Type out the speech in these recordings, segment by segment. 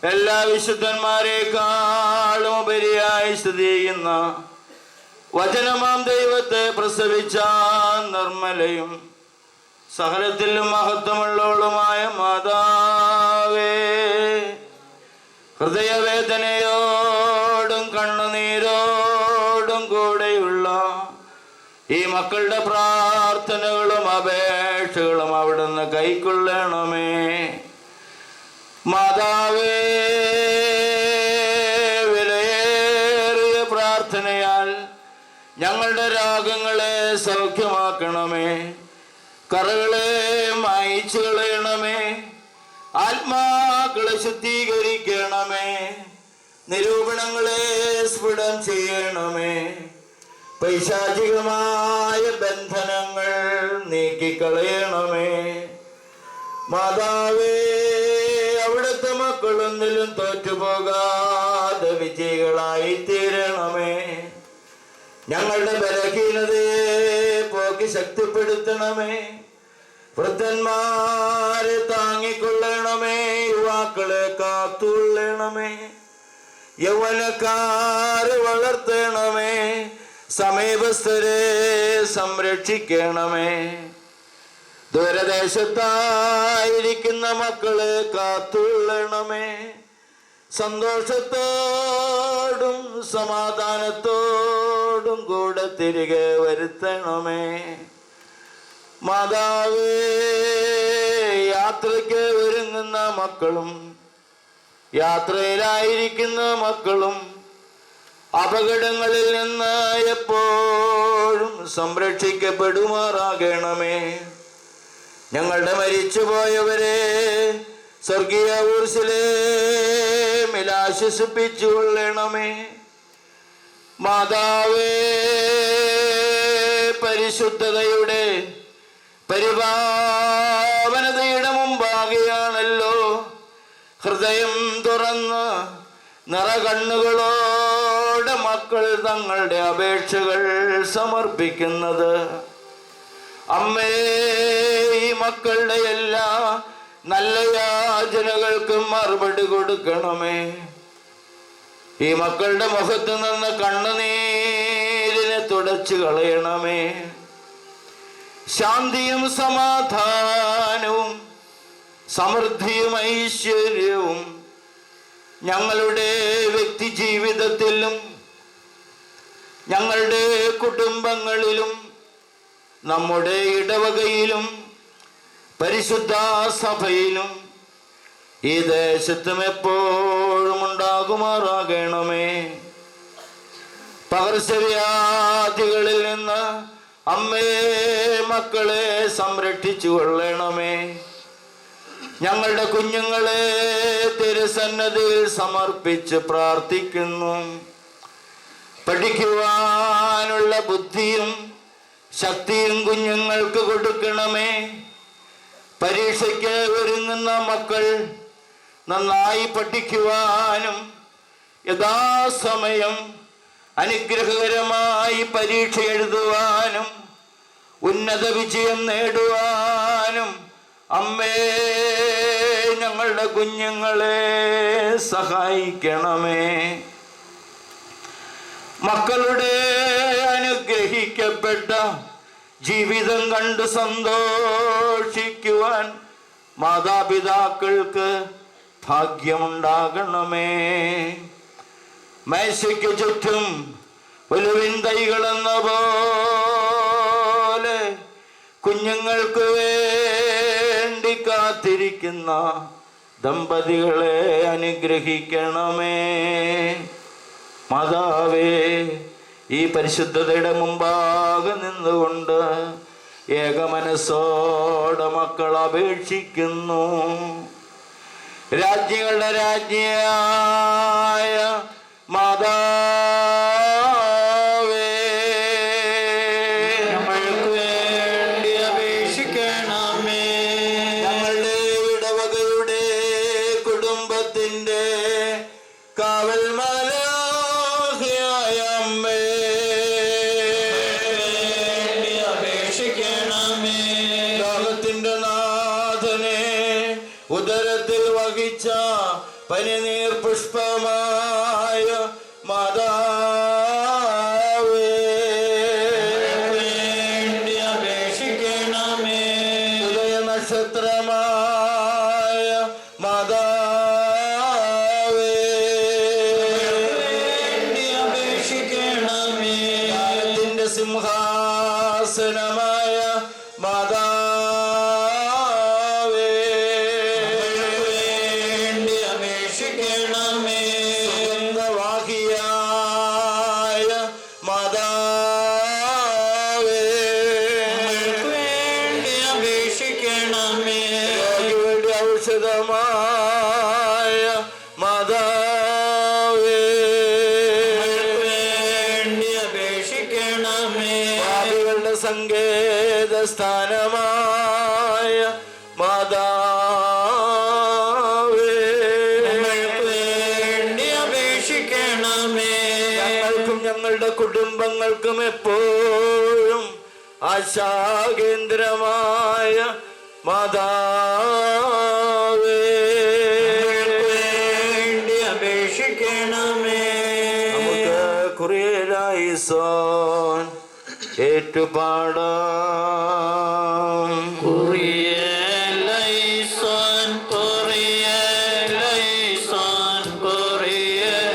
എല്ലാ വിശുദ്ധന്മാരെക്കാളും ഉപരിയായി സ്ഥിതി ചെയ്യുന്ന വചനമാം ദൈവത്തെ പ്രസവിച്ച നിർമ്മലയും സകലത്തിലും മഹത്വമുള്ളവളുമായ മാതാവേ, ഹൃദയവേദനയോടും കണ്ണുനീരോടും കൂടെയുള്ള ഈ മക്കളുടെ പ്രാർത്ഥനകളും അപേക്ഷകളും അവിടുന്ന് കൈക്കൊള്ളണമേ. മാതാവേ, വിലയേറിയ പ്രാർത്ഥനയാൽ ഞങ്ങളുടെ രോഗങ്ങളെ സൗഖ്യമാക്കണമേ. കറകളെ മായിച്ചു കളയണമേ. ആത്മാക്കളെ ശുദ്ധീകരിക്കണമേ. നിരൂപണങ്ങളെ സ്ഫുടം ചെയ്യണമേ. പൈശാചികമായ ബന്ധനങ്ങൾ നീക്കിക്കളയണമേ. മാതാവേ, അവിടുത്തെ മക്കളൊന്നിലും തോറ്റുപോകാതെ വിജയികളായി തീരണമേ. ഞങ്ങളുടെ ബലഹീനതയെ പോക്കി ശക്തിപ്പെടുത്തണമേ. വൃദ്ധന്മാരെ താങ്ങിക്കൊള്ളണമേ. യുവാക്കളെ കാത്തുകൊള്ളണമേ. യൗവനക്കാരെ വളർത്തണമേ. സമീപസ്ഥരെ സംരക്ഷിക്കണമേ. ദൂരദേശത്തായിരിക്കുന്ന മക്കളെ കാത്തുകൊള്ളണമേ. സന്തോഷത്തോടും സമാധാനത്തോടും കൂടെ തിരികെ വരുത്തണമേ. മാതാവേ, യാത്രയ്ക്ക് ഒരുങ്ങുന്ന മക്കളും യാത്രയിലായിരിക്കുന്ന മക്കളും അപകടങ്ങളിൽ നിന്ന് എപ്പോഴും സംരക്ഷിക്കപ്പെടുമാറാകണമേ. ഞങ്ങളുടെ മരിച്ചുപോയവരെ സ്വർഗീയ ഊർസിലേമിൽ ആശ്വസിപ്പിച്ചു കൊള്ളണമേ. മാതാവേ, പരിശുദ്ധതയുടെ പരിപാവനതയുടെ മുമ്പാകെയാണല്ലോ ഹൃദയം തുറന്ന് നിറകണ്ണുകളോടെ മക്കൾ തങ്ങളുടെ അപേക്ഷകൾ സമർപ്പിക്കുന്നത്. അമ്മേ, ഈ മക്കളുടെ എല്ലാ നല്ല യാചനകൾക്കും മറുപടി കൊടുക്കണമേ. ഈ മക്കളുടെ മുഖത്ത് നിന്ന് കണ്ണുനീരിനെ തുടച്ചു കളയണമേ. ശാന്തിയും സമാധാനവും സമൃദ്ധിയും ഐശ്വര്യവും ഞങ്ങളുടെ വ്യക്തി ജീവിതത്തിലും ഞങ്ങളുടെ കുടുംബങ്ങളിലും നമ്മുടെ ഇടവകയിലും പരിശുദ്ധ സഭയിലും ഈ ദേശത്തും എപ്പോഴും ഉണ്ടാകുമാറാകണമേ. പകർച്ചവ്യാധികളിൽ നിന്ന് അമ്മേ, മക്കളെ സംരക്ഷിച്ചു കൊള്ളണമേ. ഞങ്ങളുടെ കുഞ്ഞുങ്ങളെ തിരുസന്നിധിയിൽ സമർപ്പിച്ച് പ്രാർത്ഥിക്കുന്നു. പഠിക്കുവാനുള്ള ബുദ്ധിയും ശക്തിയും കുഞ്ഞുങ്ങൾക്ക് കൊടുക്കണമേ. പരീക്ഷയ്ക്ക് ഒരുങ്ങുന്ന മക്കൾ നന്നായി പഠിക്കുവാനും യഥാസമയം അനുഗ്രഹകരമായി പരീക്ഷ എഴുതുവാനും ഉന്നത വിജയം നേടുവാനും അമ്മേ, ഞങ്ങളുടെ കുഞ്ഞുങ്ങളെ സഹായിക്കണമേ. മക്കളുടെ അനുഗ്രഹിക്കപ്പെട്ട ജീവിതം കണ്ട് സന്തോഷിക്കുവാൻ മാതാപിതാക്കൾക്ക് ഭാഗ്യമുണ്ടാകണമേ. മേശയ്ക്ക് ചുറ്റും ഒലിവിൻ തൈകളെന്ന പോലെ കുഞ്ഞുങ്ങൾക്ക് വേണ്ടി കാത്തിരിക്കുന്ന ദമ്പതികളെ അനുഗ്രഹിക്കണമേ. മാതാവേ, ഈ പരിശുദ്ധതയുടെ മുമ്പാകെ നിന്നുകൊണ്ട് ഏകമനസ്സോടെ മക്കൾ അപേക്ഷിക്കുന്നു. രാജ്യങ്ങളുടെ രാജ്ഞിയായ മാതാവേ, ഞങ്ങൾക്ക് വേണ്ടി അപേക്ഷിക്കണമേ. ഞങ്ങളുടെ ഇടവകയുടെ കുടുംബത്തിന്റെ കാവൽ മാലാഖയായ അമ്മേ, അപേക്ഷിക്കണമേ. ലോകത്തിന്റെ നാഥനെ ഉദരത്തിൽ വഹിച്ച പനിനീർ പുഷ്പമായ മാതാവേ, വേണ്ടി അപേക്ഷിക്കണമേ. ഉദയ നക്ഷത്രമായ മാതാവേ, വേണ്ടി അപേക്ഷിക്കണമേ. കാലത്തിന്റെ സിംഹാസനമായ മാതാവേ, വേണ്ടി അപേക്ഷിക്കണമേ. സുഗന്ധവാഹിയായ മാതാവേ, വേണ്ടി അപേക്ഷിക്കണമേ. രോഗികളുടെ ഔഷധമായ മാതാവേ, വേണ്ടി അപേക്ഷിക്കണമേ. പാപികളുടെ സങ്കേത സ്ഥാനമായ മാതാവേ, വേണ്ടി അപേക്ഷിക്കണമേ. ഞങ്ങൾക്കും ഞങ്ങളുടെ കുടുംബങ്ങൾക്കും എപ്പോഴും ആശാകേന്ദ്രമായ മാതാവേ, വേണ്ടി അപേക്ഷിക്കണമേ. നമുക്ക് കുറിയലായിസോൻ ഏറ്റുപാടാം. കുറിയലൈസോൻ കുറിയലൈസോൻ കുറിയലൈസോൻ.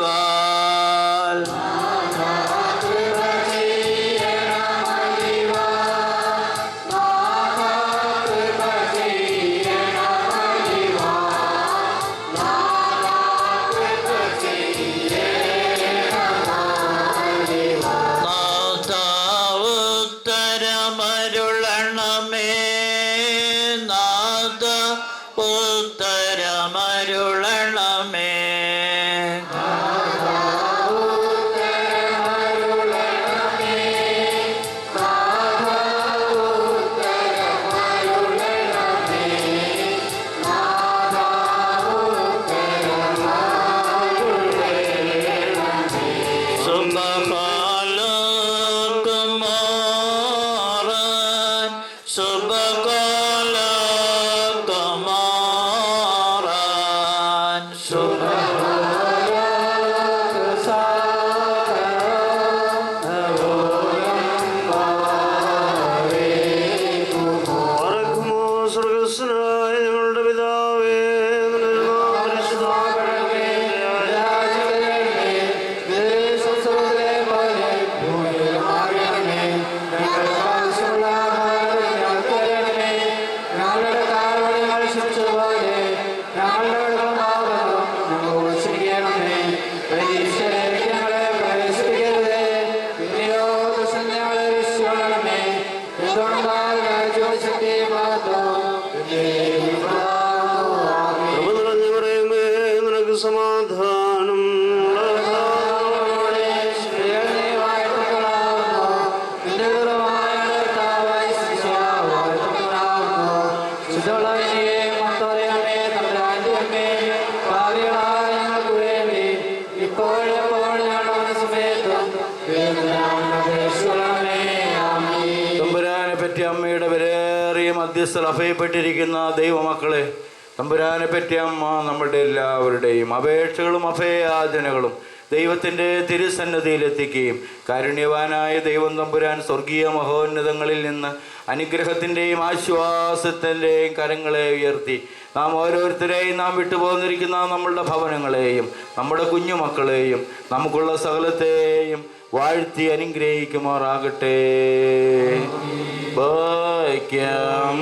ചെയ്യണമല്ലിവാൽ. മധ്യസ്ഥൽ അഭയപ്പെട്ടിരിക്കുന്ന ദൈവമക്കളെ, തമ്പുരാനെ പറ്റിയ അമ്മ നമ്മളുടെ എല്ലാവരുടെയും അപേക്ഷകളും അഭയാചനകളും ദൈവത്തിൻ്റെ തിരുസന്നതിയിലെത്തിക്കുകയും കാരുണ്യവാനായ ദൈവം തമ്പുരാൻ സ്വർഗീയ മഹോന്നതങ്ങളിൽ നിന്ന് അനുഗ്രഹത്തിൻ്റെയും ആശ്വാസത്തിൻ്റെയും കരങ്ങളെ ഉയർത്തി നാം ഓരോരുത്തരെയും നാം വിട്ടുപോന്നിരിക്കുന്ന നമ്മളുടെ ഭവനങ്ങളെയും നമ്മുടെ കുഞ്ഞുമക്കളെയും നമുക്കുള്ള സകലത്തെയും വാഴ്ത്തി അനുഗ്രഹിക്കുമാറാകട്ടെ. ഭാഗ്യം